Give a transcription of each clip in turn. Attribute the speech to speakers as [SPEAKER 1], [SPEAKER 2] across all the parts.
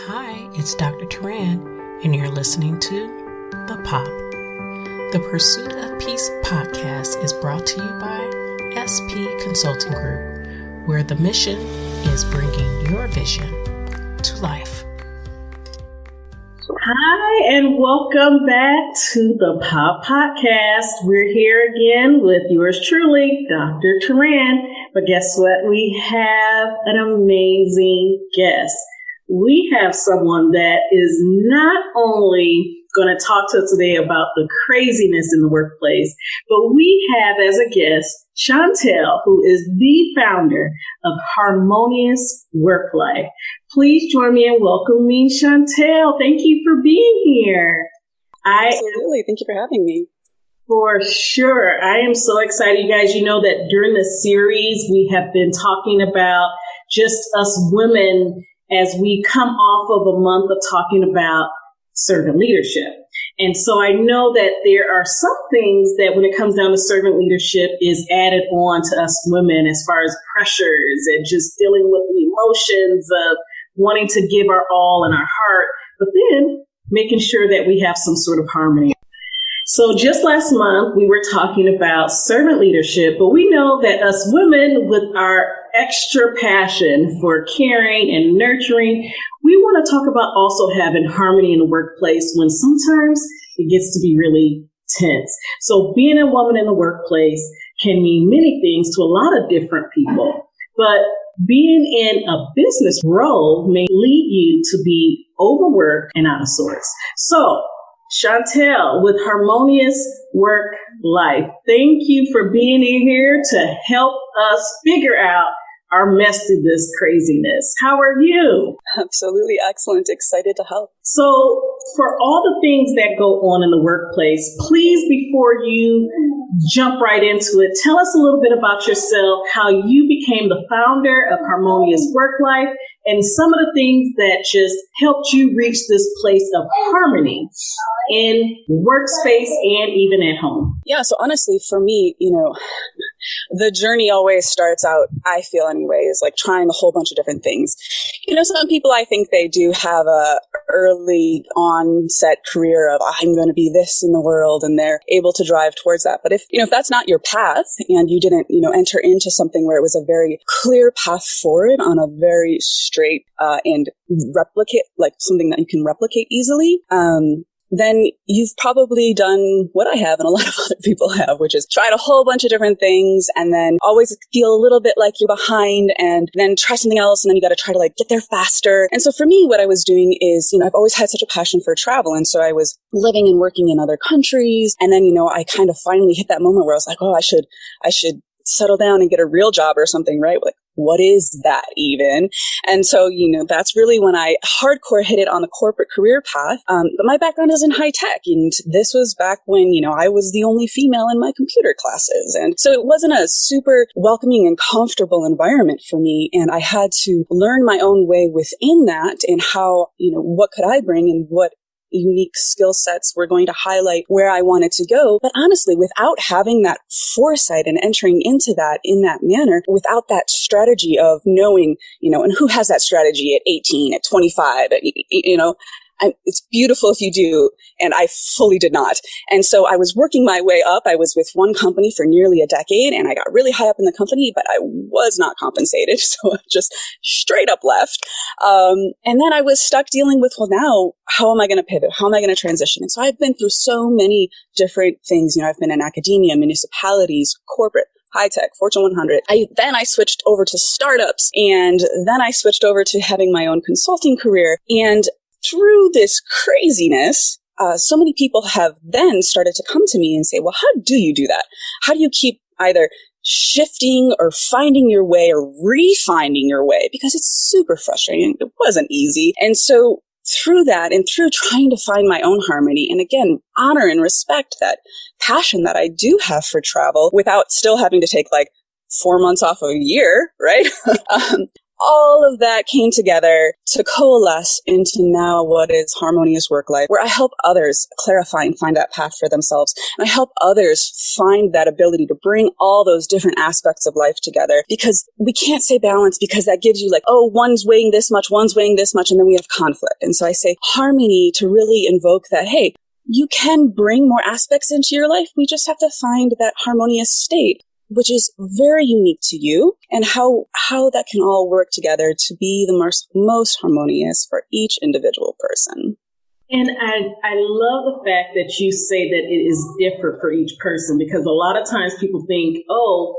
[SPEAKER 1] Hi, it's Dr. Teran, and you're listening to The Pop. The Pursuit of Peace podcast is brought to you by SP Consulting Group, where the mission is bringing your vision to life.
[SPEAKER 2] Hi, and welcome back to the Pop Podcast. We're here again with yours truly, Dr. Teran. But guess what? We have an amazing guest. We have someone that is not only going to talk to us today about the craziness in the workplace, but we have as a guest Chantel, who is the founder of Harmonious Work-Life. Please join me in welcoming Chantel. Thank you for being here.
[SPEAKER 3] Absolutely. Thank you for having me.
[SPEAKER 2] For sure. I am so excited. You guys, you know that during this series, we have been talking about just us women as we come off of a month of talking about servant leadership. And so I know that there are some things that when it comes down to servant leadership is added on to us women as far as pressures and just dealing with the emotions of wanting to give our all in our heart, but then making sure that we have some sort of harmony. So just last month, we were talking about servant leadership, but we know that us women with our extra passion for caring and nurturing, we want to talk about also having harmony in the workplace when sometimes it gets to be really tense. So being a woman in the workplace can mean many things to a lot of different people, but being in a business role may lead you to be overworked and out of sorts. So Chantel with Harmonious Work-Life, thank you for being in here to help us figure out our mess through this craziness. How are you?
[SPEAKER 3] Absolutely excellent. Excited to help.
[SPEAKER 2] So for all the things that go on in the workplace, please, before you jump right into it, tell us a little bit about yourself, how you became the founder of Harmonious Work-Life, and some of the things that just helped you reach this place of harmony in workspace and even at home.
[SPEAKER 3] Yeah, so honestly, for me, the journey always starts out, I feel anyway, is like trying a whole bunch of different things. Some people, I think they do have a early onset career of I'm going to be this in the world, and they're able to drive towards that. But if that's not your path and you didn't, enter into something where it was a very clear path forward on a very straight and replicate, like something that you can replicate easily, then you've probably done what I have and a lot of other people have, which is tried a whole bunch of different things and then always feel a little bit like you're behind and then try something else and then you got to try to get there faster. And so for me, what I was doing is, I've always had such a passion for travel. And so I was living and working in other countries. And then, I kind of finally hit that moment where I was like, oh, I should settle down and get a real job or something, right? Like, what is that even? And so, that's really when I hardcore hit it on the corporate career path. But my background is in high tech. And this was back when, I was the only female in my computer classes. And so it wasn't a super welcoming and comfortable environment for me. And I had to learn my own way within that and how, what could I bring and what unique skill sets were going to highlight where I wanted to go. But honestly, without having that foresight and entering into that in that manner, without that strategy of knowing, and who has that strategy at 18, at 25, it's beautiful if you do. And I fully did not. And so I was working my way up. I was with one company for nearly a decade and I got really high up in the company, but I was not compensated. So I just straight up left. And then I was stuck dealing with, well, now how am I going to pivot? How am I going to transition? And so I've been through so many different things. I've been in academia, municipalities, corporate, high tech, Fortune 100. Then I switched over to startups and then I switched over to having my own consulting career. And through this craziness, so many people have then started to come to me and say, well, how do you do that? How do you keep either shifting or finding your way or refinding your way? Because it's super frustrating. It wasn't easy. And so through that and through trying to find my own harmony and again, honor and respect that passion that I do have for travel without still having to take 4 months off of a year, right? all of that came together to coalesce into now what is Harmonious Work-Life, where I help others clarify and find that path for themselves. And I help others find that ability to bring all those different aspects of life together, because we can't say balance, because that gives you like, oh, one's weighing this much, one's weighing this much, and then we have conflict. And so I say harmony to really invoke that, hey, you can bring more aspects into your life. We just have to find that harmonious state, which is very unique to you, and how that can all work together to be the most harmonious for each individual person.
[SPEAKER 2] And I love the fact that you say that it is different for each person, because a lot of times people think, oh,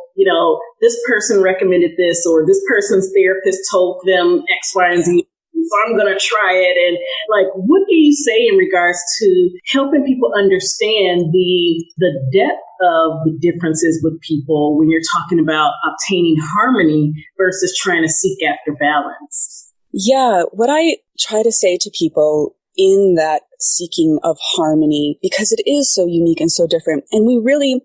[SPEAKER 2] this person recommended this, or this person's therapist told them X, Y, and Z, so I'm going to try it. And like, what do you say in regards to helping people understand the depth of the differences with people when you're talking about obtaining harmony versus trying to seek after balance?
[SPEAKER 3] Yeah, what I try to say to people in that seeking of harmony, because it is so unique and so different, and we really,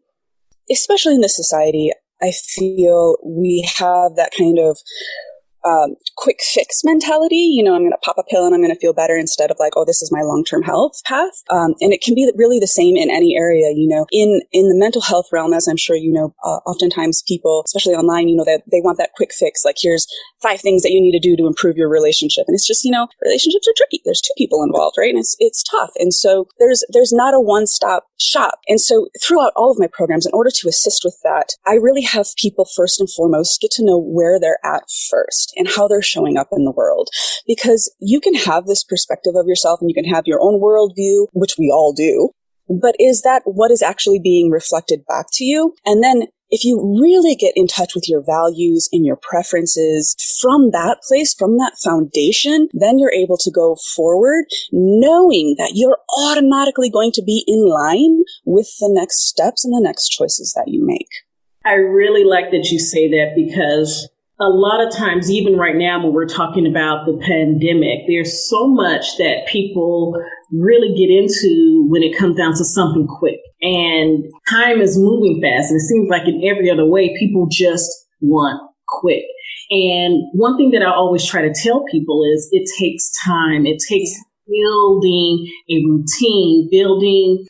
[SPEAKER 3] especially in this society, I feel we have that kind of quick fix mentality. I'm going to pop a pill and I'm going to feel better, instead of like, oh, this is my long-term health path. And it can be really the same in any area, in the mental health realm, as I'm sure oftentimes people, especially online, that they want that quick fix. Like, here's 5 things that you need to do to improve your relationship. And it's just, relationships are tricky. There's 2 people involved, right? And it's tough. And so there's not a one-stop shop. And so throughout all of my programs, in order to assist with that, I really have people first and foremost get to know where they're at first and how they're showing up in the world. Because you can have this perspective of yourself and you can have your own worldview, which we all do. But is that what is actually being reflected back to you? And then if you really get in touch with your values and your preferences from that place, from that foundation, then you're able to go forward knowing that you're automatically going to be in line with the next steps and the next choices that you make.
[SPEAKER 2] I really like that you say that, because a lot of times, even right now when we're talking about the pandemic, there's so much that people really get into when it comes down to something quick. And time is moving fast. And it seems like in every other way, people just want quick. And one thing that I always try to tell people is it takes time. It takes building a routine, building,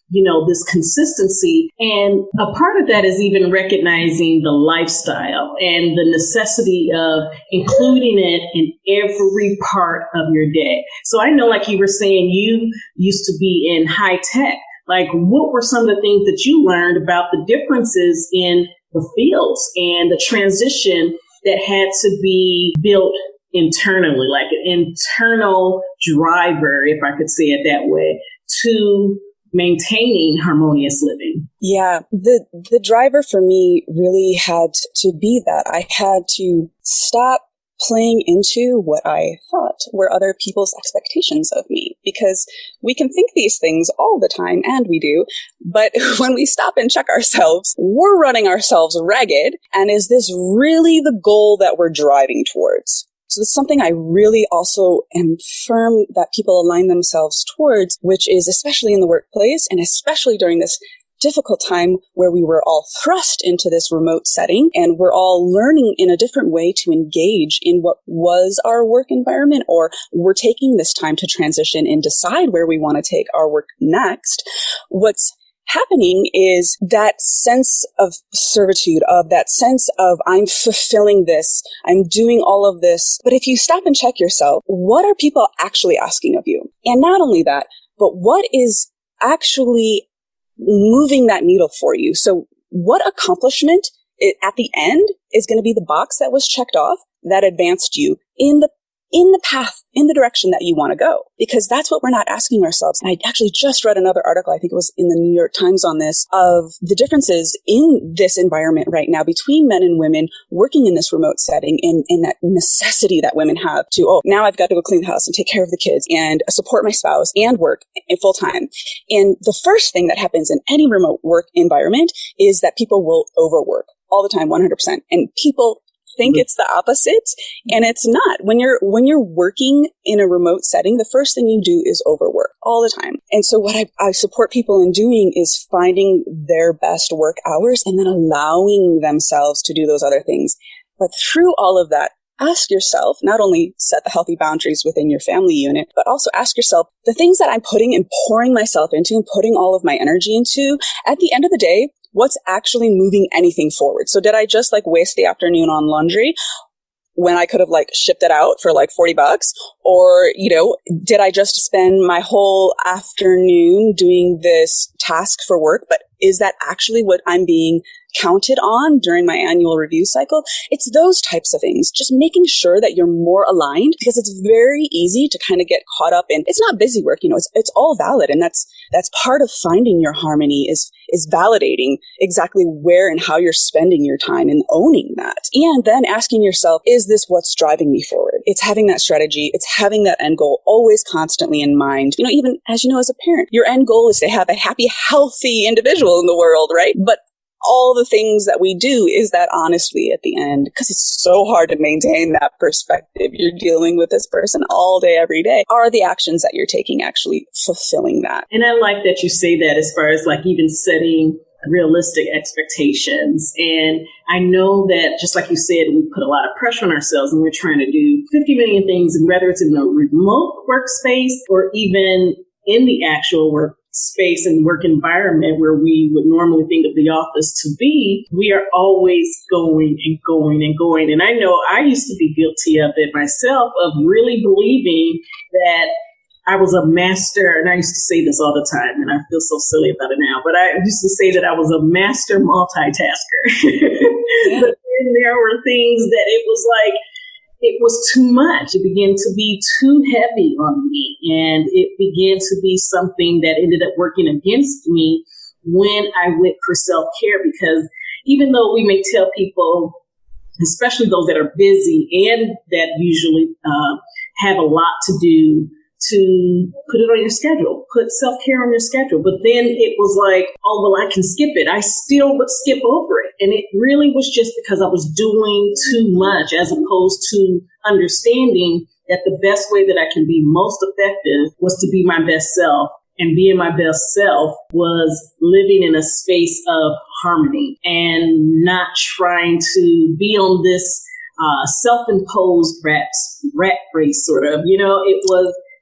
[SPEAKER 2] this consistency. And a part of that is even recognizing the lifestyle and the necessity of including it in every part of your day. So I know, like you were saying, you used to be in high tech. Like, what were some of the things that you learned about the differences in the fields and the transition that had to be built internally, like an internal driver, if I could say it that way, to maintaining harmonious living?
[SPEAKER 3] Yeah, the driver for me really had to be that I had to stop playing into what I thought were other people's expectations of me, because we can think these things all the time, and we do, but when we stop and check ourselves, we're running ourselves ragged. And is this really the goal that we're driving towards? So it's something I really also am firm that people align themselves towards, which is especially in the workplace, and especially during this difficult time where we were all thrust into this remote setting and we're all learning in a different way to engage in what was our work environment, or we're taking this time to transition and decide where we want to take our work next. What's happening is that sense of servitude, of that sense of I'm fulfilling this, I'm doing all of this. But if you stop and check yourself, what are people actually asking of you? And not only that, but what is actually moving that needle for you? So what accomplishment at the end is going to be the box that was checked off that advanced you in the path, in the direction that you want to go? Because that's what we're not asking ourselves. And I actually just read another article, I think it was in the New York Times, on this, of the differences in this environment right now between men and women working in this remote setting, and that necessity that women have to, oh, now I've got to go clean the house and take care of the kids and support my spouse and work full time. And the first thing that happens in any remote work environment is that people will overwork all the time, 100%. And people think it's the opposite, and it's not. When you're working in a remote setting, the first thing you do is overwork all the time. And so what I support people in doing is finding their best work hours and then allowing themselves to do those other things. But through all of that, ask yourself, not only set the healthy boundaries within your family unit, but also ask yourself, the things that I'm putting and pouring myself into and putting all of my energy into, at the end of the day, what's actually moving anything forward? So did I just waste the afternoon on laundry when I could have shipped it out for $40? Or, did I just spend my whole afternoon doing this task for work, but is that actually what I'm being counted on during my annual review cycle? It's those types of things, just making sure that you're more aligned, because it's very easy to kind of get caught up in, it's not busy work, it's all valid. And that's part of finding your harmony is validating exactly where and how you're spending your time and owning that. And then asking yourself, is this what's driving me forward? It's having that strategy. It's having that end goal always constantly in mind. Even as as a parent, your end goal is to have a happy, healthy individual in the world, right? But all the things that we do, is that honestly at the end, because it's so hard to maintain that perspective. You're dealing with this person all day, every day. Are the actions that you're taking actually fulfilling that?
[SPEAKER 2] And I like that you say that, as far as even setting realistic expectations. And I know that, just like you said, we put a lot of pressure on ourselves and we're trying to do 50 million things, and whether it's in a remote workspace or even in the actual workspace and work environment where we would normally think of the office to be, we are always going and going and going. And I know I used to be guilty of it myself, of really believing that I was a master, and I used to say this all the time, and I feel so silly about it now, but I used to say that I was a master multitasker.
[SPEAKER 3] Yeah.
[SPEAKER 2] But then there were things that it was too much. It began to be too heavy on me, and it began to be something that ended up working against me when I went for self-care, because even though we may tell people, especially those that are busy and that usually have a lot to do, to put it on your schedule, put self-care on your schedule. But then it was oh, well, I can skip it. I still would skip over it. And it really was just because I was doing too much, as opposed to understanding that the best way that I can be most effective was to be my best self. And being my best self was living in a space of harmony and not trying to be on this self-imposed rat race, sort of.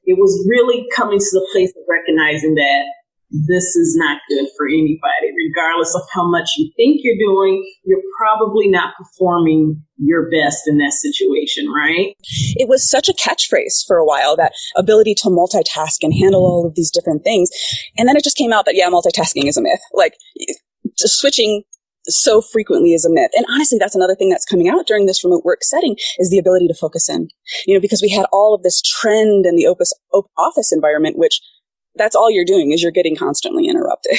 [SPEAKER 2] It was really coming to the place of recognizing that this is not good for anybody. Regardless of how much you think you're doing, you're probably not performing your best in that situation, right?
[SPEAKER 3] It was such a catchphrase for a while, that ability to multitask and handle all of these different things. And then it just came out that, multitasking is a myth. Just switching so frequently is a myth. And honestly, that's another thing that's coming out during this remote work setting, is the ability to focus in, because we had all of this trend in the office environment, which that's all you're doing is you're getting constantly interrupted.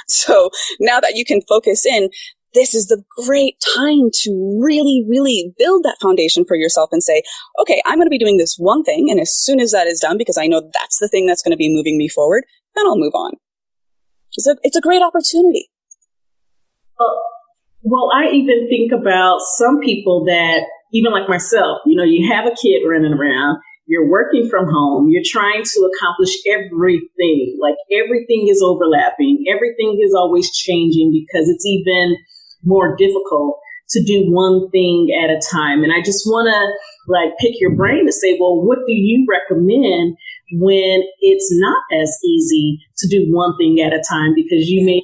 [SPEAKER 3] So now that you can focus in, this is the great time to really, really build that foundation for yourself and say, okay, I'm going to be doing this one thing. And as soon as that is done, because I know that's the thing that's going to be moving me forward, then I'll move on. It's a great opportunity.
[SPEAKER 2] Well, I even think about some people that, even like myself, you have a kid running around, you're working from home, you're trying to accomplish everything. Everything is overlapping. Everything is always changing, because it's even more difficult to do one thing at a time. And I just want to pick your brain to say, well, what do you recommend when it's not as easy to do one thing at a time? Because you may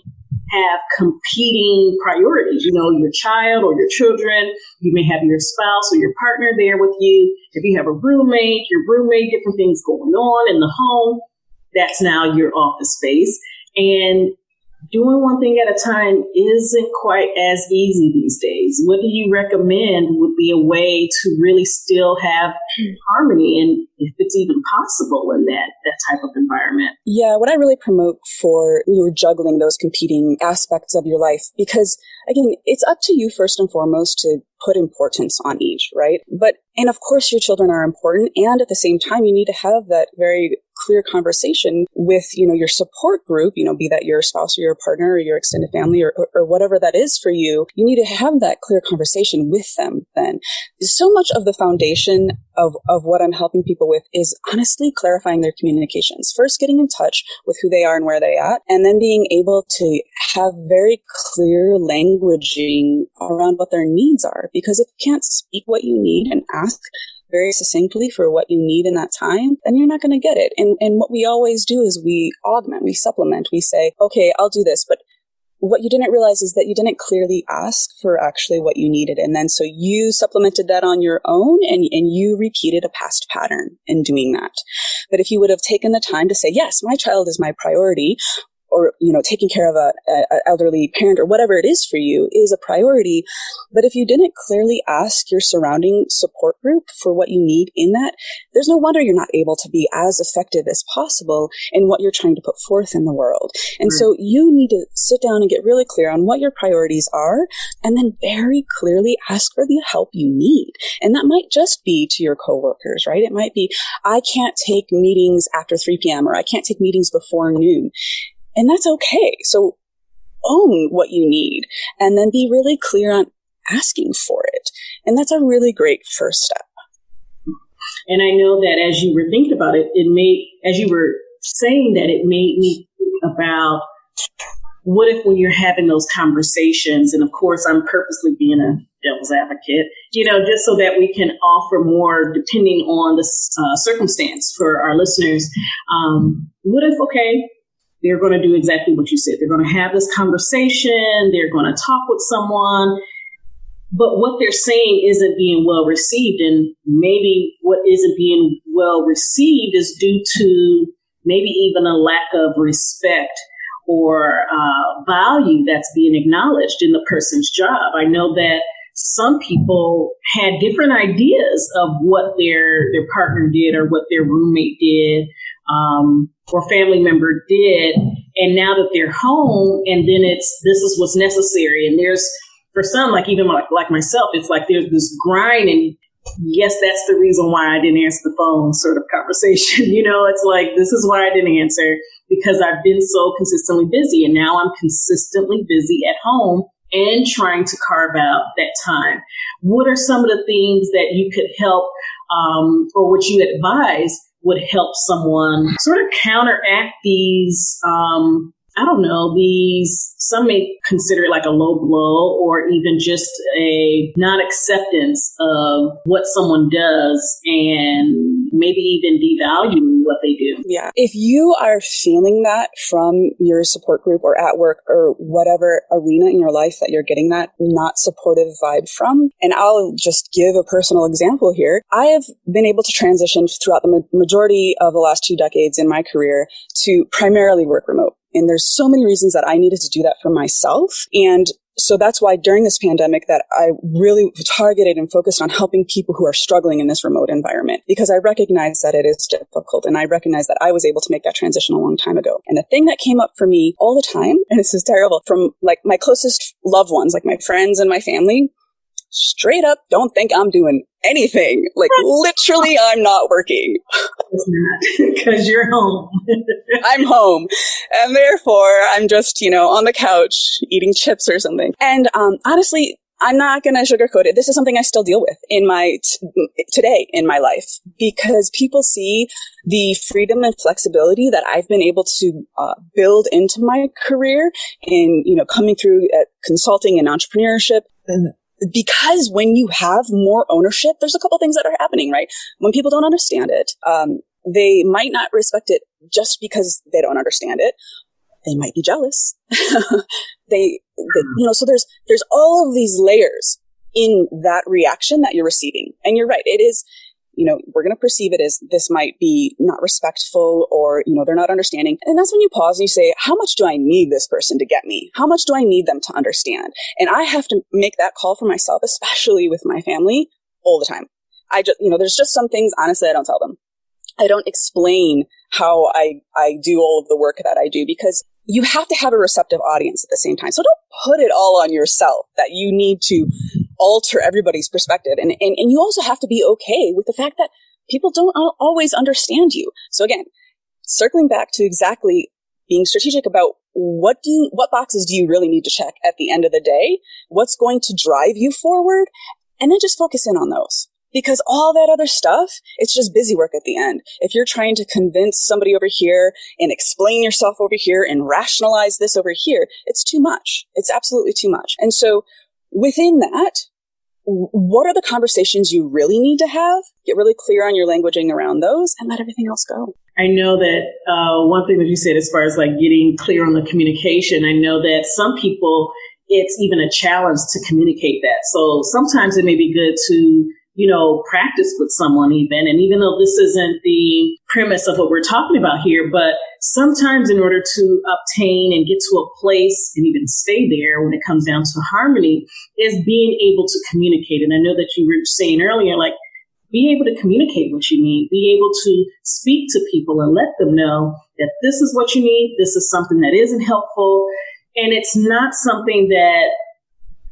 [SPEAKER 2] have competing priorities, your child or your children. You may have your spouse or your partner there with you. If you have a roommate, different things going on in the home, that's now your office space. And doing one thing at a time isn't quite as easy these days. What do you recommend would be a way to really still have harmony, and if it's even possible in that type of environment?
[SPEAKER 3] Yeah, what I really promote for you're juggling those competing aspects of your life, because again, it's up to you first and foremost to put importance on each, right? And of course your children are important, and at the same time you need to have that very clear conversation with, your support group, be that your spouse or your partner or your extended family or whatever that is for you. You need to have that clear conversation with them then. So much of the foundation of what I'm helping people with is honestly clarifying their communications. First, getting in touch with who they are and where they at, and then being able to have very clear languaging around what their needs are. Because if you can't speak what you need and ask very succinctly for what you need in that time, then you're not going to get it. And what we always do is we augment, we supplement, we say, okay, I'll do this, but what you didn't realize is that you didn't clearly ask for actually what you needed. And then so you supplemented that on your own and you repeated a past pattern in doing that. But if you would have taken the time to say, yes, my child is my priority, or, taking care of a elderly parent or whatever it is for you is a priority. But if you didn't clearly ask your surrounding support group for what you need in that, there's no wonder you're not able to be as effective as possible in what you're trying to put forth in the world. And so you need to sit down and get really clear on what your priorities are, and then very clearly ask for the help you need. And that might just be to your coworkers, right? It might be, I can't take meetings after 3 p.m. or I can't take meetings before noon. And that's okay. So own what you need and then be really clear on asking for it. And that's a really great first step.
[SPEAKER 2] And I know that as you were thinking about it, as you were saying that, it made me think about what if when you're having those conversations, and of course I'm purposely being a devil's advocate, just so that we can offer more depending on the circumstance for our listeners. What if, okay, they're going to do exactly what you said. They're going to have this conversation. They're going to talk with someone. But what they're saying isn't being well received. And maybe what isn't being well received is due to maybe even a lack of respect or value that's being acknowledged in the person's job. I know that some people had different ideas of what their partner did or what their roommate did. Or family member did, and now that they're home, and then this is what's necessary. And there's, for some, like even like myself, it's like there's this grind, and yes, that's the reason why I didn't answer the phone sort of conversation. It's like, this is why I didn't answer, because I've been so consistently busy, and now I'm consistently busy at home and trying to carve out that time. What are some of the things that you could help, or what you advise would help someone sort of counteract these, some may consider it like a low blow or even just a non-acceptance of what someone does and maybe even devaluing what they do.
[SPEAKER 3] Yeah. If you are feeling that from your support group or at work or whatever arena in your life that you're getting that not supportive vibe from, and I'll just give a personal example here. I have been able to transition throughout the majority of the last 2 decades in my career to primarily work remote. And there's so many reasons that I needed to do that for myself. And so that's why during this pandemic that I really targeted and focused on helping people who are struggling in this remote environment, because I recognize that it is difficult. And I recognize that I was able to make that transition a long time ago. And the thing that came up for me all the time, and this is terrible, from like my closest loved ones, like my friends and my family, straight up don't think I'm doing anything. Like literally I'm not working.
[SPEAKER 2] It's not, because you're home.
[SPEAKER 3] I'm home. And therefore I'm just, on the couch eating chips or something. And honestly, I'm not going to sugarcoat it. This is something I still deal with in my today in my life, because people see the freedom and flexibility that I've been able to build into my career in, coming through consulting and entrepreneurship. Because when you have more ownership, there's a couple things that are happening, right? When people don't understand it, they might not respect it just because they don't understand it. They might be jealous. So there's all of these layers in that reaction that you're receiving. And you're right. It is, we're going to perceive it as this might be not respectful or, they're not understanding. And that's when you pause and you say, how much do I need this person to get me? How much do I need them to understand? And I have to make that call for myself, especially with my family all the time. I just, there's just some things, honestly, I don't tell them. I don't explain how I do all of the work that I do, because you have to have a receptive audience at the same time. So don't put it all on yourself that you need to alter everybody's perspective. And you also have to be okay with the fact that people don't always understand you. So again, circling back to exactly being strategic about what boxes do you really need to check at the end of the day? What's going to drive you forward? And then just focus in on those. Because all that other stuff, it's just busy work at the end. If you're trying to convince somebody over here and explain yourself over here and rationalize this over here, it's too much. It's absolutely too much. And so within that, what are the conversations you really need to have? Get really clear on your languaging around those and let everything else go.
[SPEAKER 2] I know that one thing that you said as far as like getting clear on the communication, I know that some people, it's even a challenge to communicate that. So sometimes it may be good to practice with someone even. And even though this isn't the premise of what we're talking about here, but sometimes in order to obtain and get to a place and even stay there when it comes down to harmony is being able to communicate. And I know that you were saying earlier, like, be able to communicate what you need, be able to speak to people and let them know that this is what you need. This is something that isn't helpful. And it's not something that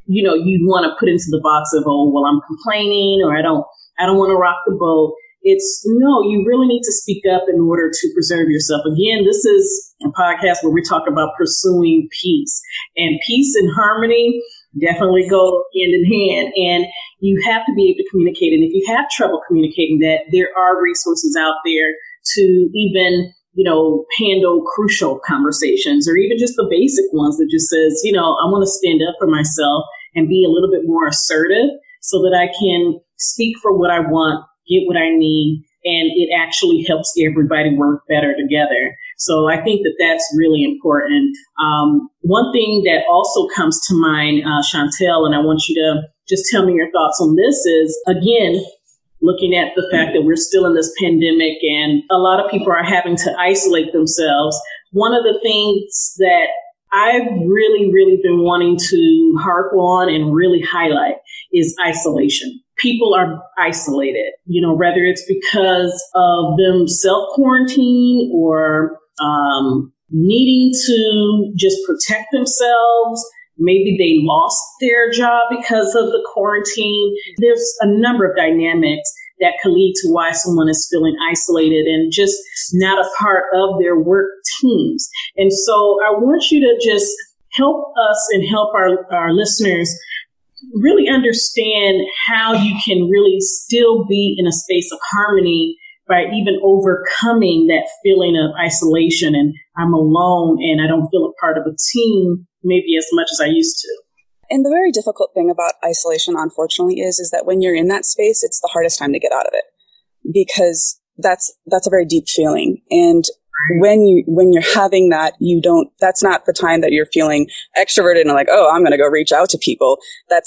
[SPEAKER 2] you'd want to put into the box of, oh, well, I'm complaining or I don't want to rock the boat. It's no, you really need to speak up in order to preserve yourself. Again, this is a podcast where we talk about pursuing peace, and peace and harmony definitely go hand in hand. And you have to be able to communicate. And if you have trouble communicating that, there are resources out there to even handle crucial conversations, or even just the basic ones that just says, I want to stand up for myself and be a little bit more assertive so that I can speak for what I want, get what I need, and it actually helps everybody work better together. So I think that that's really important. One thing that also comes to mind, Chantel, and I want you to just tell me your thoughts on this is, again, looking at the fact that we're still in this pandemic and a lot of people are having to isolate themselves. One of the things that I've really, really been wanting to harp on and really highlight is isolation. People are isolated, whether it's because of them self-quarantine or needing to just protect themselves. Maybe they lost their job because of the quarantine. There's a number of dynamics that could lead to why someone is feeling isolated and just not a part of their work teams. And so I want you to just help us and help our listeners really understand how you can really still be in a space of harmony by even overcoming that feeling of isolation and I'm alone and I don't feel a part of a team maybe as much as I used to.
[SPEAKER 3] And the very difficult thing about isolation, unfortunately, is that when you're in that space, it's the hardest time to get out of it, because that's a very deep feeling. And when you're having that, that's not the time that you're feeling extroverted and like, oh, I'm going to go reach out to people. That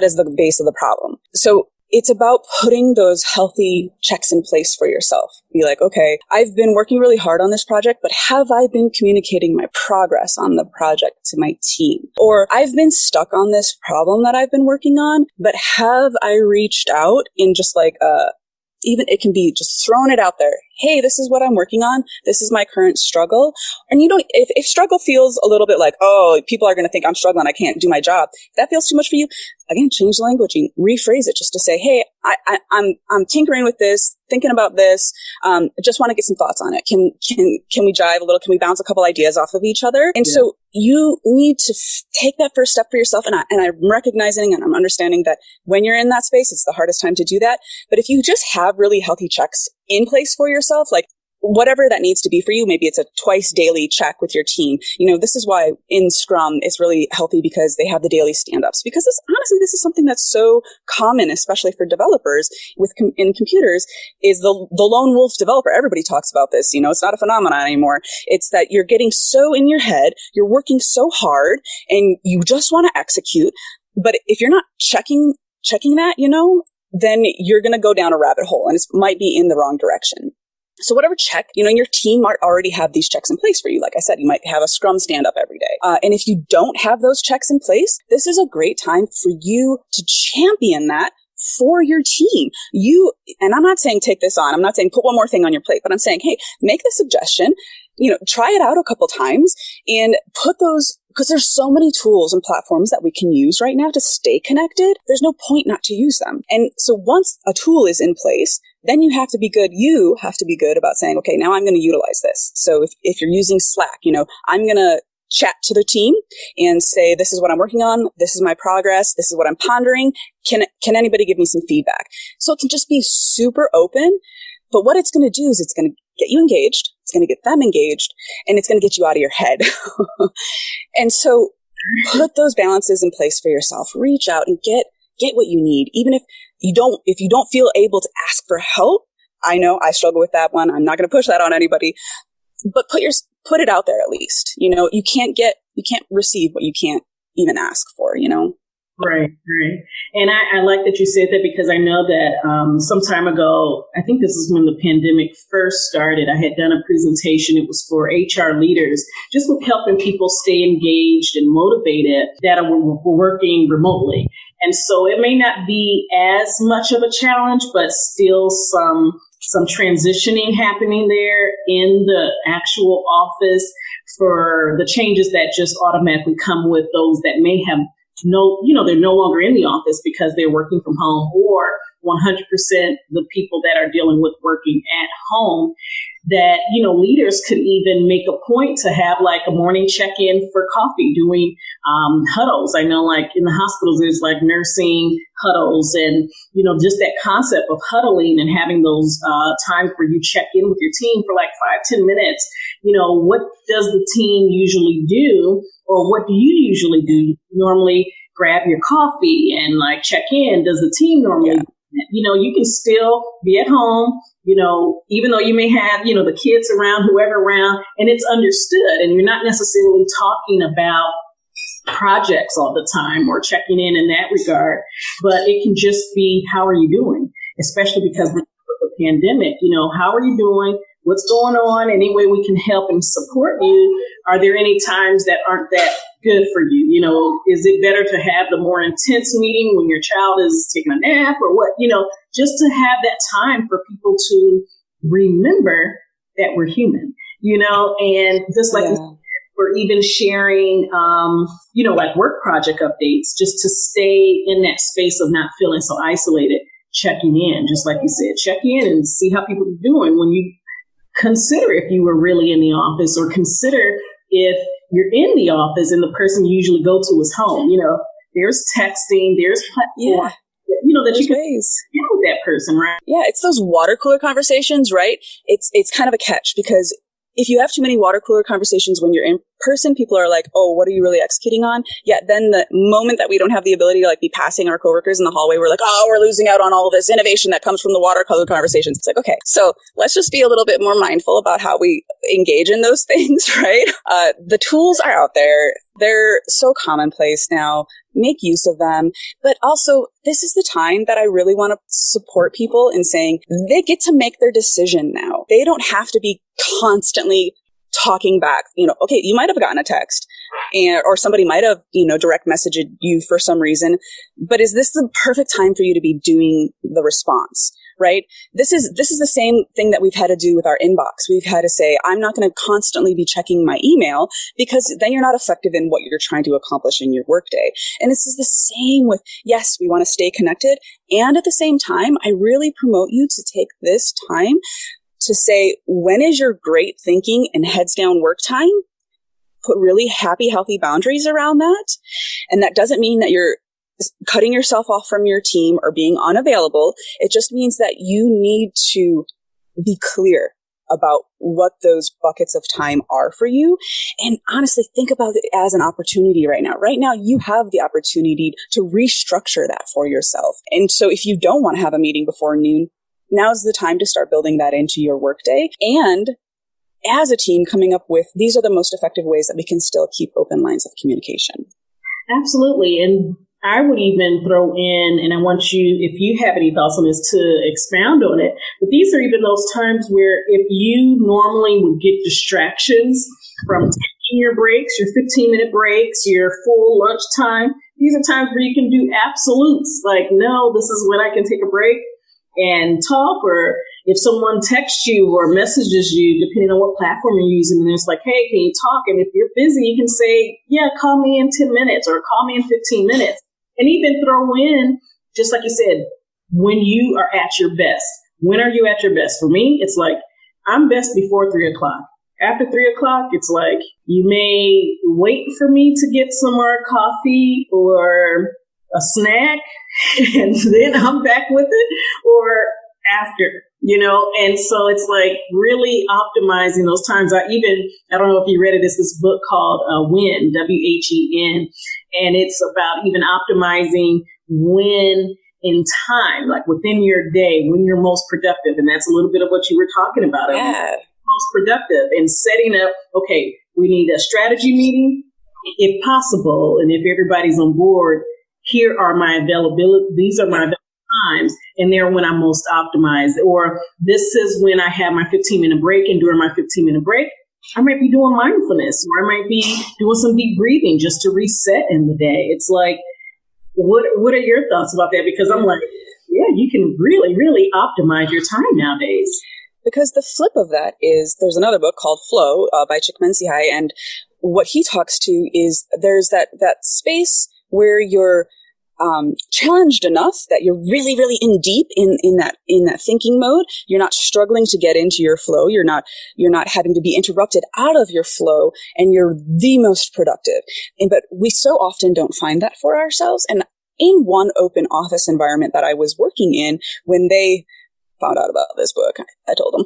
[SPEAKER 3] is the base of the problem. So it's about putting those healthy checks in place for yourself. Be like, okay, I've been working really hard on this project, but have I been communicating my progress on the project to my team? Or I've been stuck on this problem that I've been working on, but have I reached out in just like even it can be just throwing it out there. Hey, this is what I'm working on. This is my current struggle. And if struggle feels a little bit like, oh, people are going to think I'm struggling, I can't do my job. If that feels too much for you, again, change the languaging, rephrase it just to say, hey, I'm tinkering with this, thinking about this. Just want to get some thoughts on it. Can we jive a little? Can we bounce a couple ideas off of each other? And so you need to take that first step for yourself. And I'm recognizing and I'm understanding that when you're in that space, it's the hardest time to do that. But if you just have really healthy checks in place for yourself, like whatever that needs to be for you, maybe it's a twice daily check with your team. This is why in Scrum it's really healthy because they have the daily stand-ups, because honestly, this is something that's so common, especially for developers in computers, is the lone wolf developer. Everybody talks about this. It's not a phenomenon anymore. It's that you're getting so in your head, you're working so hard and you just want to execute. But if you're not checking that, then you're going to go down a rabbit hole and it might be in the wrong direction. So whatever check, your team might already have these checks in place for you. Like I said, you might have a Scrum stand-up every day. And if you don't have those checks in place, this is a great time for you to champion that for your team. And I'm not saying take this on. I'm not saying put one more thing on your plate, but I'm saying, hey, make the suggestion, try it out a couple times and put those, because there's so many tools and platforms that we can use right now to stay connected. There's no point not to use them. And so once a tool is in place, then you have to be good. You have to be good about saying, okay, now I'm going to utilize this. So if you're using Slack, I'm going to chat to the team and say, this is what I'm working on. This is my progress. This is what I'm pondering. Can anybody give me some feedback? So it can just be super open. But what it's going to do is it's going to get you engaged. It's going to get them engaged, and it's going to get you out of your head. And so put those balances in place for yourself. Reach out and get what you need. Even if you don't feel able to ask for help. I know I struggle with that one. I'm not going to push that on anybody, but put it out there at least. You can't receive what you can't even ask for,
[SPEAKER 2] Right. And I like that you said that, because I know that some time ago, I think this is when the pandemic first started, I had done a presentation. It was for HR leaders, just with helping people stay engaged and motivated that were working remotely. And so it may not be as much of a challenge, but still some transitioning happening there in the actual office for the changes that just automatically come with those that may have they're no longer in the office because they're working from home, or 100% the people that are dealing with working at home, that, leaders could even make a point to have like a morning check-in for coffee, doing huddles. I know like in the hospitals, there's like nursing huddles, and, just that concept of huddling and having those times where you check in with your team for like 5-10 minutes. What does the team usually do? Or what do you usually do? You normally grab your coffee and like check in. Does the team normally do that? You can still be at home, even though you may have, the kids around, whoever around, and it's understood. And you're not necessarily talking about projects all the time or checking in that regard, but it can just be, how are you doing? Especially because with the pandemic, how are you doing? What's going on? Any way we can help and support you? Are there any times that aren't that good for you? Is it better to have the more intense meeting when your child is taking a nap or what? Just to have that time for people to remember that we're human, and just like or even sharing, like work project updates, just to stay in that space of not feeling so isolated, checking in, just like you said, check in and see how people are doing when you consider if you were really in the office, or consider if you're in the office and the person you usually go to is home. There's texting, there's platform, that you can deal with that person, right?
[SPEAKER 3] Yeah, it's those water cooler conversations, right? It's kind of a catch, because if you have too many water cooler conversations when you're in person, people are like, oh, what are you really executing on? Yet then the moment that we don't have the ability to like be passing our coworkers in the hallway, we're like, oh, we're losing out on all of this innovation that comes from the water cooler conversations. It's like, okay, so let's just be a little bit more mindful about how we engage in those things, right? The tools are out there. They're so commonplace now. Make use of them. But also, this is the time that I really want to support people in saying they get to make their decision now. They don't have to be constantly talking back. Okay, you might have gotten a text or somebody might have, direct messaged you for some reason, but is this the perfect time for you to be doing the response? Right? This is the same thing that we've had to do with our inbox. We've had to say, I'm not going to constantly be checking my email, because then you're not effective in what you're trying to accomplish in your workday. And this is the same with, yes, we want to stay connected. And at the same time, I really promote you to take this time to say, when is your great thinking and heads down work time? Put really happy, healthy boundaries around that. And that doesn't mean that you're cutting yourself off from your team or being unavailable. It just means that you need to be clear about what those buckets of time are for you. And honestly, think about it as an opportunity right now. Right now, you have the opportunity to restructure that for yourself. And so if you don't want to have a meeting before noon, now's the time to start building that into your workday. And as a team, coming up with, these are the most effective ways that we can still keep open lines of communication.
[SPEAKER 2] Absolutely. And I would even throw in, and I want you, if you have any thoughts on this, to expound on it, but these are even those times where if you normally would get distractions from taking your breaks, your 15-minute breaks, your full lunch time, these are times where you can do absolutes. Like, no, this is when I can take a break and talk. Or if someone texts you or messages you, depending on what platform you're using, and it's like, hey, can you talk? And if you're busy, you can say, yeah, call me in 10 minutes or call me in 15 minutes. And even throw in, just like you said, when you are at your best. When are you at your best? For me, it's like, I'm best before 3 o'clock. After 3 o'clock, it's like, you may wait for me to get some more coffee or a snack, and then I'm back with it, or after, and so it's like really optimizing those times. I don't know if you read it, it's this book called When, WHEN, and it's about even optimizing when in time, like within your day, when you're most productive. And that's a little bit of what you were talking about.
[SPEAKER 3] Yeah.
[SPEAKER 2] Most productive, and setting up, okay, we need a strategy meeting if possible. And if everybody's on board, here are my availability. These are my available times, and they're when I'm most optimized. Or this is when I have my 15-minute break, and during my 15-minute break, I might be doing mindfulness, or I might be doing some deep breathing just to reset in the day. It's like, what are your thoughts about that? Because I'm like, yeah, you can really, really optimize your time nowadays.
[SPEAKER 3] Because the flip of that is, there's another book called Flow by Csikszentmihalyi, and what he talks to is there's that space where you're challenged enough that you're really, really in deep in that thinking mode. You're not struggling to get into your flow. You're not having to be interrupted out of your flow, and you're the most productive. But we so often don't find that for ourselves. And in one open office environment that I was working in, when they found out about this book, I told them,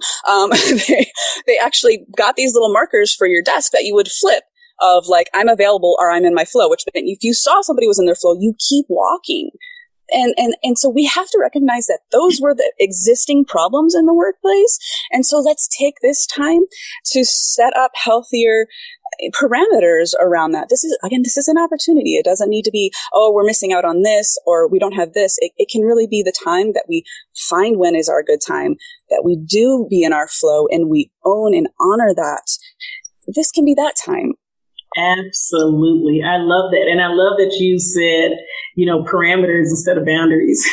[SPEAKER 3] they actually got these little markers for your desk that you would flip, of like, I'm available or I'm in my flow, which meant if you saw somebody was in their flow, you keep walking. And so we have to recognize that those were the existing problems in the workplace. And so let's take this time to set up healthier parameters around that. This is an opportunity. It doesn't need to be, oh, we're missing out on this, or we don't have this. It can really be the time that we find when is our good time, that we do be in our flow, and we own and honor that. This can be that time.
[SPEAKER 2] Absolutely. I love that. And I love that you said, parameters instead of boundaries.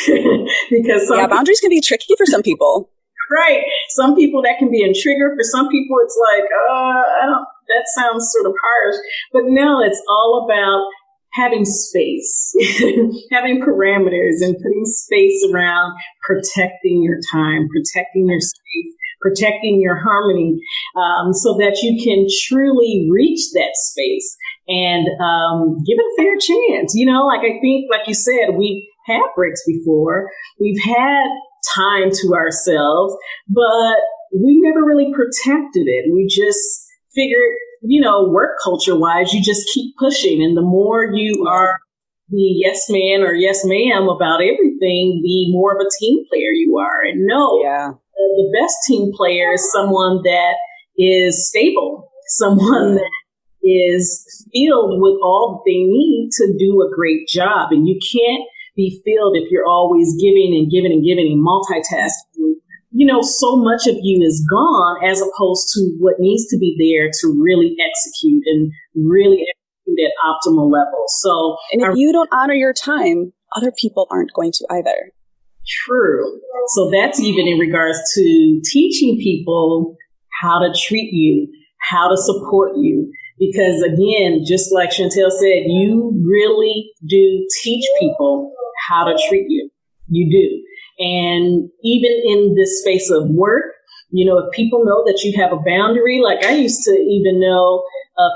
[SPEAKER 2] Because
[SPEAKER 3] boundaries can be tricky for some people.
[SPEAKER 2] Right. Some people that can be a trigger. For some people, it's like, that sounds sort of harsh. But no, it's all about having space, having parameters, and putting space around protecting your time, protecting your space, protecting your harmony, so that you can truly reach that space and give it a fair chance. I think, like you said, we've had breaks before. We've had time to ourselves, but we never really protected it. We just figured, work culture wise, you just keep pushing. And the more you are the yes man or yes ma'am about everything, the more of a team player you are. And the best team player is someone that is stable, someone that is filled with all that they need to do a great job. And you can't be filled if you're always giving and giving and giving and multitasking. So much of you is gone, as opposed to what needs to be there to really execute and really execute at optimal levels. So,
[SPEAKER 3] and if you don't honor your time, other people aren't going to either.
[SPEAKER 2] True. So that's even in regards to teaching people how to treat you, how to support you. Because again, just like Chantel said, you really do teach people how to treat you. You do. And even in this space of work, if people know that you have a boundary, like I used to even know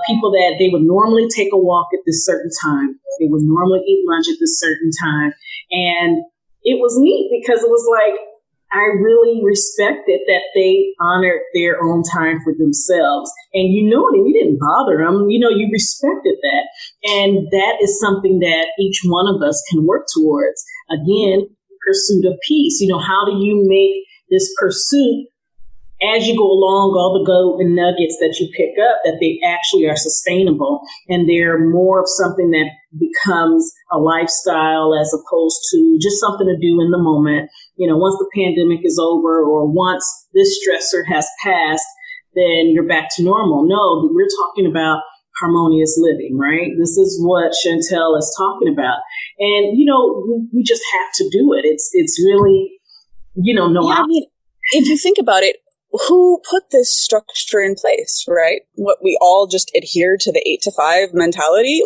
[SPEAKER 2] people that they would normally take a walk at this certain time. They would normally eat lunch at this certain time. And it was neat because it was like, I really respected that they honored their own time for themselves. And and you didn't bother them. You respected that. And that is something that each one of us can work towards. Again, pursuit of peace. How do you make this pursuit, as you go along, all the golden nuggets that you pick up, that they actually are sustainable and they're more of something that becomes a lifestyle as opposed to just something to do in the moment. Once the pandemic is over, or once this stressor has passed, then you're back to normal. No, we're talking about harmonious living, right? This is what Chantel is talking about. And, we just have to do it. It's really,
[SPEAKER 3] if you think about it, who put this structure in place, right? What, we all just adhere to the 8 to 5 mentality?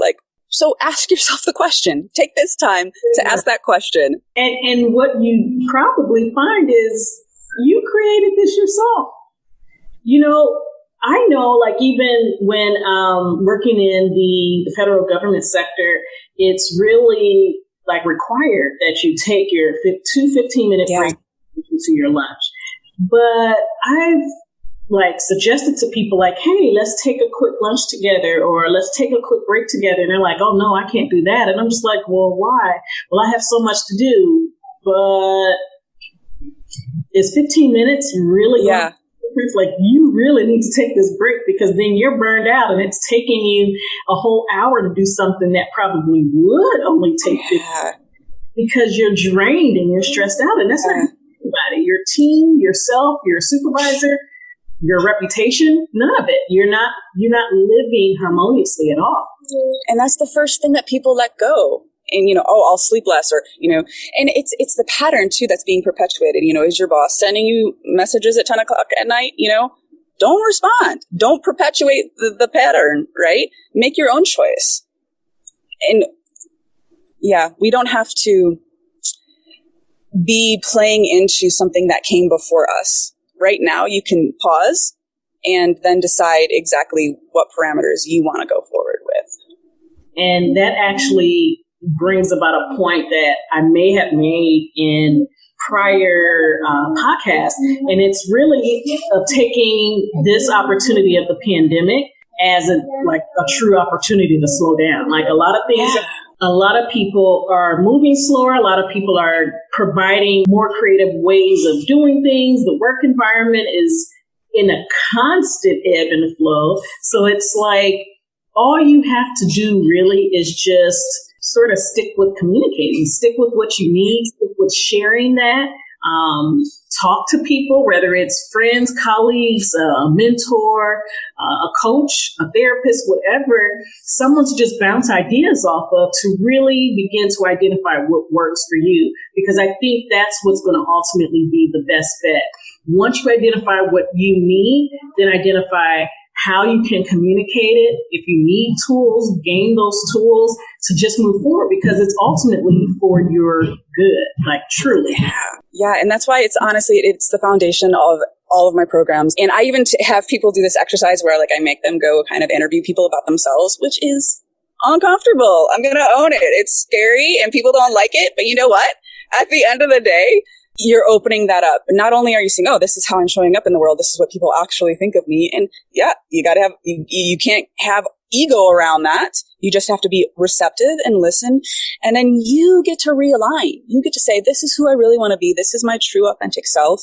[SPEAKER 3] So ask yourself the question. Take this time to ask that question.
[SPEAKER 2] And what you probably find is you created this yourself. I know, like, even when working in the federal government sector, it's really like required that you take your 15-minute break to your lunch. But I've like suggested to people like, hey, let's take a quick lunch together, or let's take a quick break together. And they're like, oh no, I can't do that. And I'm just like, well, why? Well, I have so much to do, but is 15 minutes really?
[SPEAKER 3] Yeah.
[SPEAKER 2] Like, you really need to take this break, because then you're burned out and it's taking you a whole hour to do something that probably would only take 15 because you're drained and you're stressed out. And that's not anybody. Your team, yourself, your supervisor, your reputation, none of it. You're not living harmoniously at all.
[SPEAKER 3] And that's the first thing that people let go. And, I'll sleep less, or, and it's the pattern too that's being perpetuated. Is your boss sending you messages at 10 o'clock at night? Don't respond. Don't perpetuate the pattern, right? Make your own choice. And yeah, we don't have to be playing into something that came before us. Right now, you can pause and then decide exactly what parameters you want to go forward with.
[SPEAKER 2] And that actually brings about a point that I may have made in prior podcasts. And it's really of taking this opportunity of the pandemic as a true opportunity to slow down. Like, a lot of things, a lot of people are moving slower. A lot of people are providing more creative ways of doing things. The work environment is in a constant ebb and flow. So it's like, all you have to do really is just sort of stick with communicating, stick with what you need, stick with sharing that, talk to people, whether it's friends, colleagues, a mentor, a coach, a therapist, whatever, someone to just bounce ideas off of, to really begin to identify what works for you. Because I think that's what's going to ultimately be the best bet. Once you identify what you need, then identify how you can communicate it. If you need tools, gain those tools to just move forward, because it's ultimately for your good, like, truly.
[SPEAKER 3] Yeah. And that's why it's the foundation of all of my programs. And I even have people do this exercise where, like, I make them go kind of interview people about themselves, which is uncomfortable. I'm going to own it. It's scary and people don't like it. But you know what? At the end of the day, you're opening that up. Not only are you saying, oh, this is how I'm showing up in the world. This is what people actually think of me. And yeah, you got to have, you can't have ego around that. You just have to be receptive and listen. And then you get to realign. You get to say, this is who I really want to be. This is my true authentic self.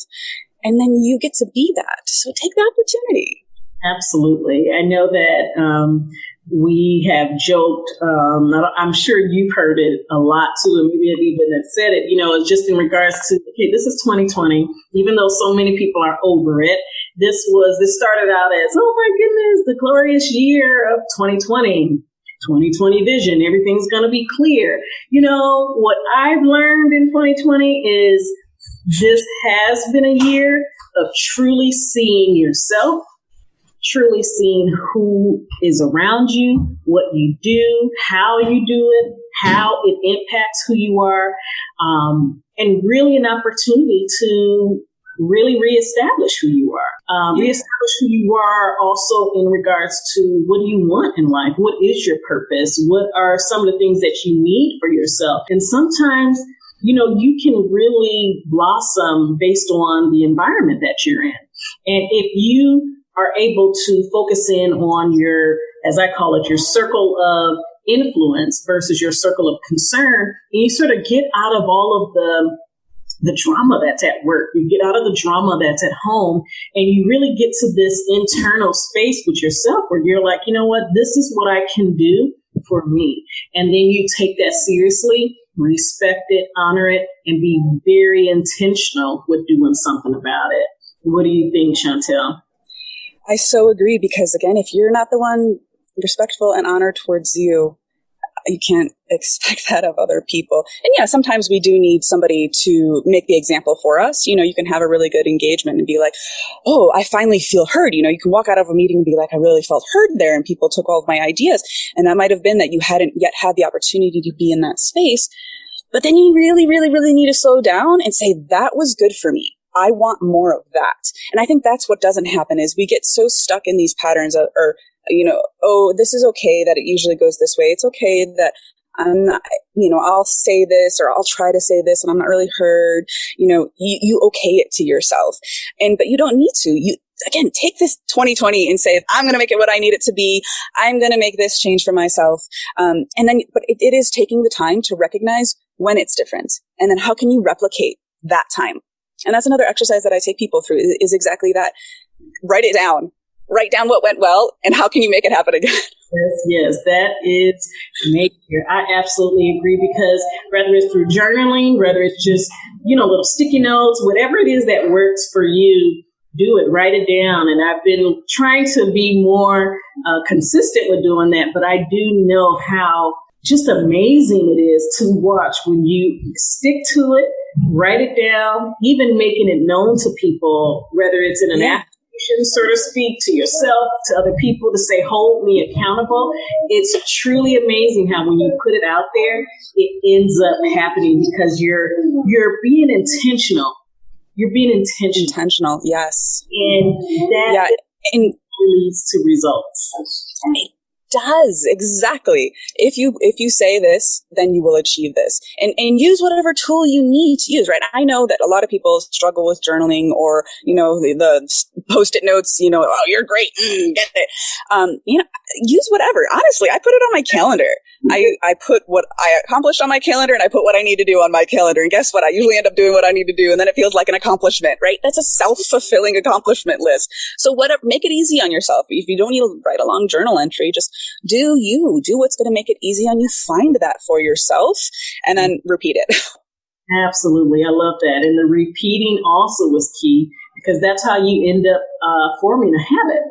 [SPEAKER 3] And then you get to be that. So take the opportunity.
[SPEAKER 2] Absolutely. I know that we have joked, I'm sure you've heard it a lot too, and maybe I've even said it, it's just in regards to, okay, this is 2020, even though so many people are over it. This started out as, oh my goodness, the glorious year of 2020 vision. Everything's going to be clear. What I've learned in 2020 is this has been a year of truly seeing yourself, truly seeing who is around you, what you do, how you do it, how it impacts who you are, and really an opportunity to really reestablish who you are. Reestablish who you are also in regards to, what do you want in life? What is your purpose? What are some of the things that you need for yourself? And sometimes, you can really blossom based on the environment that you're in. And if you are able to focus in on your, as I call it, your circle of influence versus your circle of concern, and you sort of get out of all of the drama that's at work, you get out of the drama that's at home, and you really get to this internal space with yourself where you're like, you know what, this is what I can do for me. And then you take that seriously, respect it, honor it, and be very intentional with doing something about it. What do you think, Chantel?
[SPEAKER 3] I so agree, because again, if you're not the one respectful and honored towards you, you can't expect that of other people. And yeah, sometimes we do need somebody to make the example for us. You can have a really good engagement and be like, oh, I finally feel heard. You can walk out of a meeting and be like, I really felt heard there, and people took all of my ideas. And that might have been that you hadn't yet had the opportunity to be in that space. But then you really, really, really need to slow down and say, that was good for me. I want more of that. And I think that's what doesn't happen is we get so stuck in these patterns of, or, oh, this is okay that it usually goes this way. It's okay that I'm not, I'll say this or I'll try to say this and I'm not really heard. You okay it to yourself. But you don't need to. You, again, take this 2020 and say, I'm going to make it what I need it to be. I'm going to make this change for myself. But it is taking the time to recognize when it's different. And then how can you replicate that time? And that's another exercise that I take people through is exactly that. Write it down. Write down what went well and how can you make it happen again?
[SPEAKER 2] Yes, that is major. I absolutely agree because whether it's through journaling, whether it's just, little sticky notes, whatever it is that works for you, do it, write it down. And I've been trying to be more consistent with doing that, but I do know how just amazing it is to watch when you stick to it, write it down, even making it known to people, whether it's in an app, so to speak, to yourself, to other people, to say, hold me accountable. It's truly amazing how when you put it out there, it ends up happening because you're being intentional. You're being intentional.
[SPEAKER 3] Intentional, yes.
[SPEAKER 2] And that leads to results.
[SPEAKER 3] It does, exactly. If you say this, then you will achieve this. And use whatever tool you need to use, right? I know that a lot of people struggle with journaling or, the Post-it notes, oh, you're great, get it. Use whatever. Honestly, I put it on my calendar. I put what I accomplished on my calendar and I put what I need to do on my calendar. And guess what? I usually end up doing what I need to do. And then it feels like an accomplishment, right? That's a self-fulfilling accomplishment list. So make it easy on yourself. If you don't need to write a long journal entry, just do what's going to make it easy on you. Find that for yourself and then repeat it.
[SPEAKER 2] Absolutely. I love that. And the repeating also was key because that's how you end up forming a habit.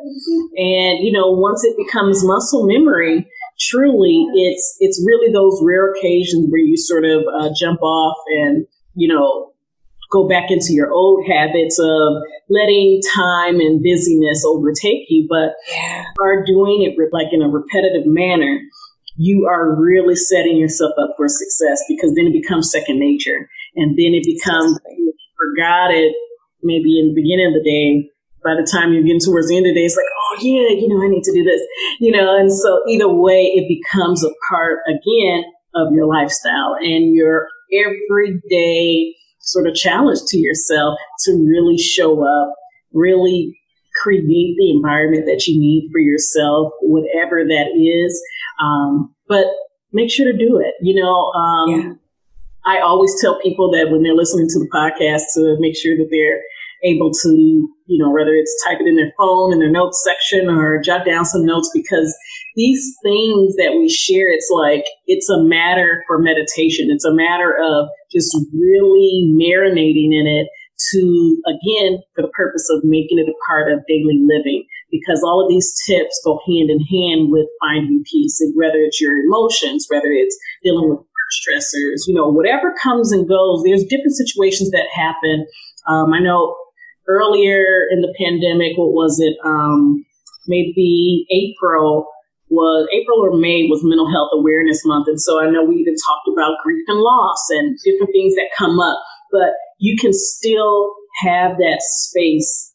[SPEAKER 2] And, once it becomes muscle memory, truly, it's really those rare occasions where you sort of jump off and, go back into your old habits of letting time and busyness overtake you. But you are doing it like in a repetitive manner, you are really setting yourself up for success because then it becomes second nature. And then it becomes, you forgot it maybe in the beginning of the day. By the time you're getting towards the end of the day, it's like, oh yeah, I need to do this, and so either way, it becomes a part again of your lifestyle and your everyday sort of challenge to yourself to really show up, really create the environment that you need for yourself, whatever that is. But make sure to do it. I always tell people that when they're listening to the podcast to make sure that they're able to, whether it's type it in their phone in their notes section or jot down some notes, because these things that we share, it's a matter for meditation. It's a matter of just really marinating in it to, again, for the purpose of making it a part of daily living, because all of these tips go hand in hand with finding peace, whether it's your emotions, whether it's dealing with stressors, whatever comes and goes. There's different situations that happen. I know earlier in the pandemic, what was it? Maybe April or May was Mental Health Awareness Month. And so I know we even talked about grief and loss and different things that come up, but you can still have that space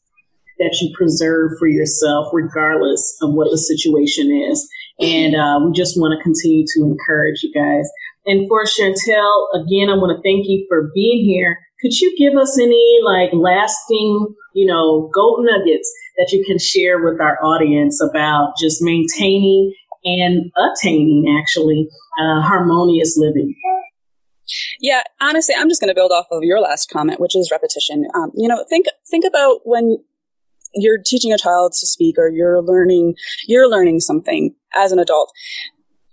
[SPEAKER 2] that you preserve for yourself, regardless of what the situation is. And we just want to continue to encourage you guys. And for Chantel, again, I want to thank you for being here. Could you give us any lasting, gold nuggets that you can share with our audience about just maintaining and attaining actually harmonious living?
[SPEAKER 3] Yeah, honestly, I'm just going to build off of your last comment, which is repetition. Think about when you're teaching a child to speak or you're learning something as an adult.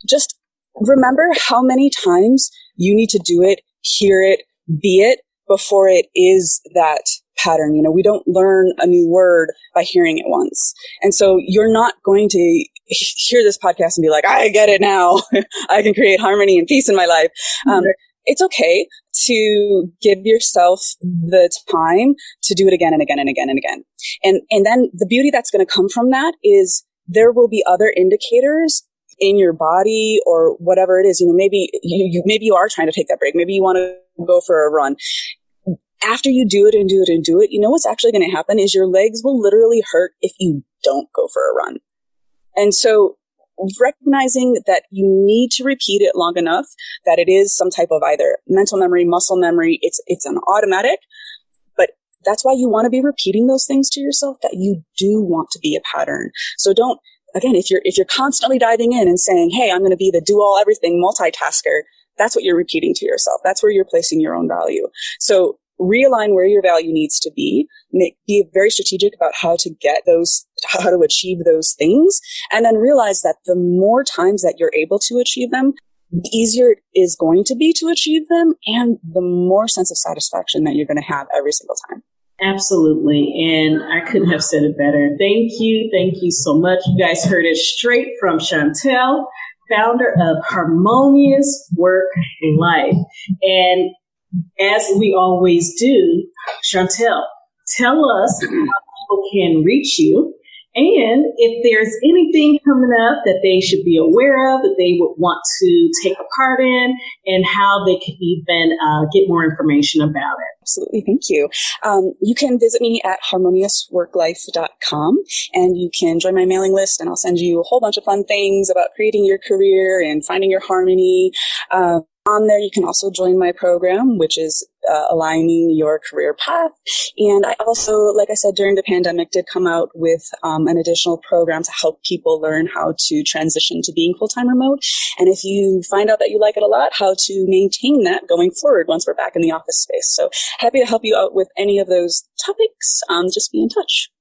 [SPEAKER 3] Just remember how many times you need to do it, hear it, be it before it is that pattern. We don't learn a new word by hearing it once. And so you're not going to hear this podcast and be like, I get it now. I can create harmony and peace in my life. It's okay to give yourself the time to do it again and again and again and again. And then the beauty that's going to come from that is there will be other indicators in your body or whatever it is. Maybe you are trying to take that break. Maybe you want to go for a run. after you do it and do it and do it, you know what's actually going to happen is your legs will literally hurt if you don't go for a run. And so recognizing that you need to repeat it long enough that it is some type of either mental memory, muscle memory, it's an automatic, but that's why you want to be repeating those things to yourself, that you do want to be a pattern. So don't, again, if you're constantly diving in and saying, hey, I'm going to be the do all everything multitasker, that's what you're repeating to yourself. That's where you're placing your own value. So realign where your value needs to be, be very strategic about how to get those, how to achieve those things, and then realize that the more times that you're able to achieve them, the easier it is going to be to achieve them, and the more sense of satisfaction that you're going to have every single time.
[SPEAKER 2] Absolutely. And I couldn't have said it better. Thank you. Thank you so much. You guys heard it straight from Chantel, founder of Harmonious Work-Life. And as we always do, Chantel, tell us how people can reach you, and if there's anything coming up that they should be aware of, that they would want to take a part in, and how they can even get more information about it.
[SPEAKER 3] Absolutely. Thank you. You can visit me at harmoniousworklife.com, and you can join my mailing list, and I'll send you a whole bunch of fun things about creating your career and finding your harmony. On there, you can also join my program, which is aligning your career path. And I also, like I said, during the pandemic, did come out with an additional program to help people learn how to transition to being full-time remote. And if you find out that you like it a lot, how to maintain that going forward once we're back in the office space. So happy to help you out with any of those topics. Just be in touch.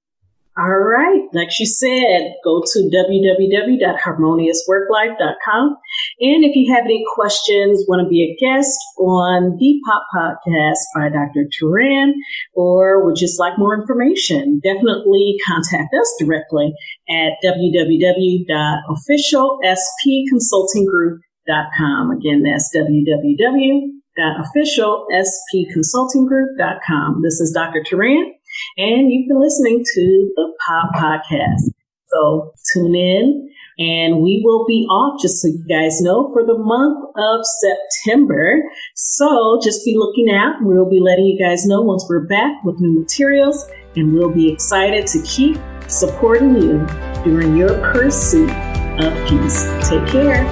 [SPEAKER 2] All right. Like she said, go to www.harmoniousworklife.com. And if you have any questions, want to be a guest on the Pop Podcast by Dr. Teran, or would just like more information, definitely contact us directly at www.officialspconsultinggroup.com. Again, that's www.officialspconsultinggroup.com. This is Dr. Teran, and you've been listening to the Pop Podcast. So tune in, and we will be off, just so you guys know, for the month of September. So just be looking out. We'll be letting you guys know once we're back with new materials, and we'll be excited to keep supporting you during your pursuit of peace. Take care.